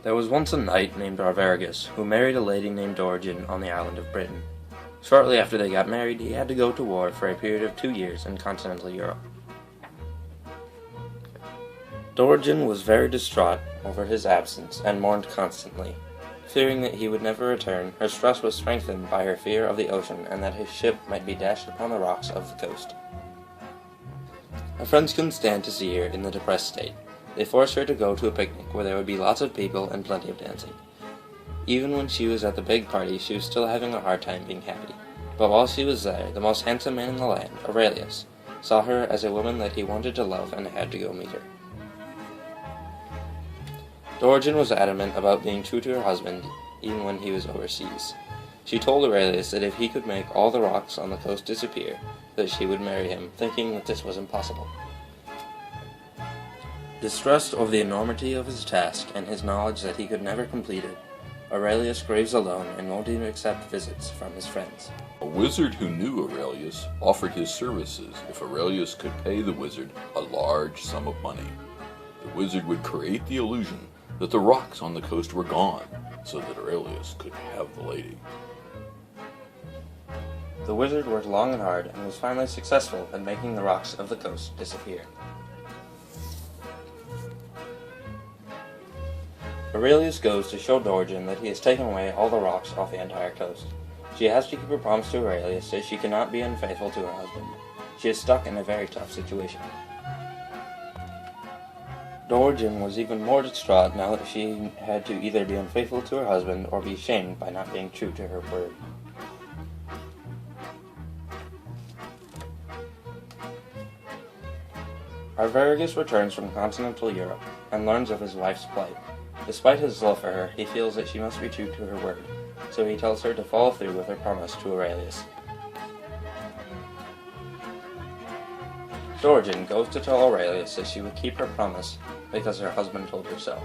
There was once a knight named Arviragus who married a lady named Dorigen on the island of Britain. Shortly after they got married, he had to go to war for a period of 2 years in continental Europe. Dorigen was very distraught over his absence and mourned constantly. Fearing that he would never return, her stress was strengthened by her fear of the ocean and that his ship might be dashed upon the rocks of the coast. Her friends couldn't stand to see her in the depressed state. They forced her to go to a picnic where there would be lots of people and plenty of dancing. Even when she was at the big party, she was still having a hard time being happy. But while she was there, the most handsome man in the land, Aurelius, saw her as a woman that he wanted to love and had to go meet her. Dorigen was adamant about being true to her husband even when he was overseas. She told Aurelius that if he could make all the rocks on the coast disappear, that she would marry him, thinking that this was impossible. Distressed over the enormity of his task and his knowledge that he could never complete it, Aurelius graves alone and won't even accept visits from his friends. A wizard who knew Aurelius offered his services if Aurelius could pay the wizard a large sum of money. The wizard would create the illusion that the rocks on the coast were gone, so that Aurelius could have the lady. The wizard worked long and hard and was finally successful in making the rocks of the coast disappear. Aurelius goes to show Dorigen that he has taken away all the rocks off the entire coast. She has to keep her promise to Aurelius that she cannot be unfaithful to her husband. She is stuck in a very tough situation. Dorigen was even more distraught now that she had to either be unfaithful to her husband or be shamed by not being true to her word. Arviragus returns from continental Europe and learns of his wife's plight. Despite his love for her, he feels that she must be true to her word, so he tells her to follow through with her promise to Aurelius. Dorigen goes to tell Aurelius that she would keep her promise because her husband told her so.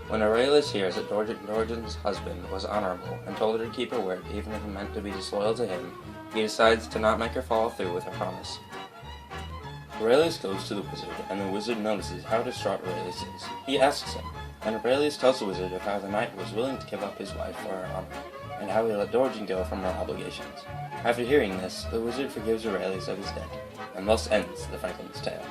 When Aurelius hears that Dorigen's husband was honorable and told her to keep her word even if it meant to be disloyal to him, he decides to not make her follow through with her promise. Aurelius goes to the wizard, and the wizard notices how distraught Aurelius is. He asks him, and Aurelius tells the wizard of how the knight was willing to give up his wife for her honor, and how he let Dorigen go from her obligations. After hearing this, the wizard forgives Aurelius of his debt, and thus ends the Franklin's tale.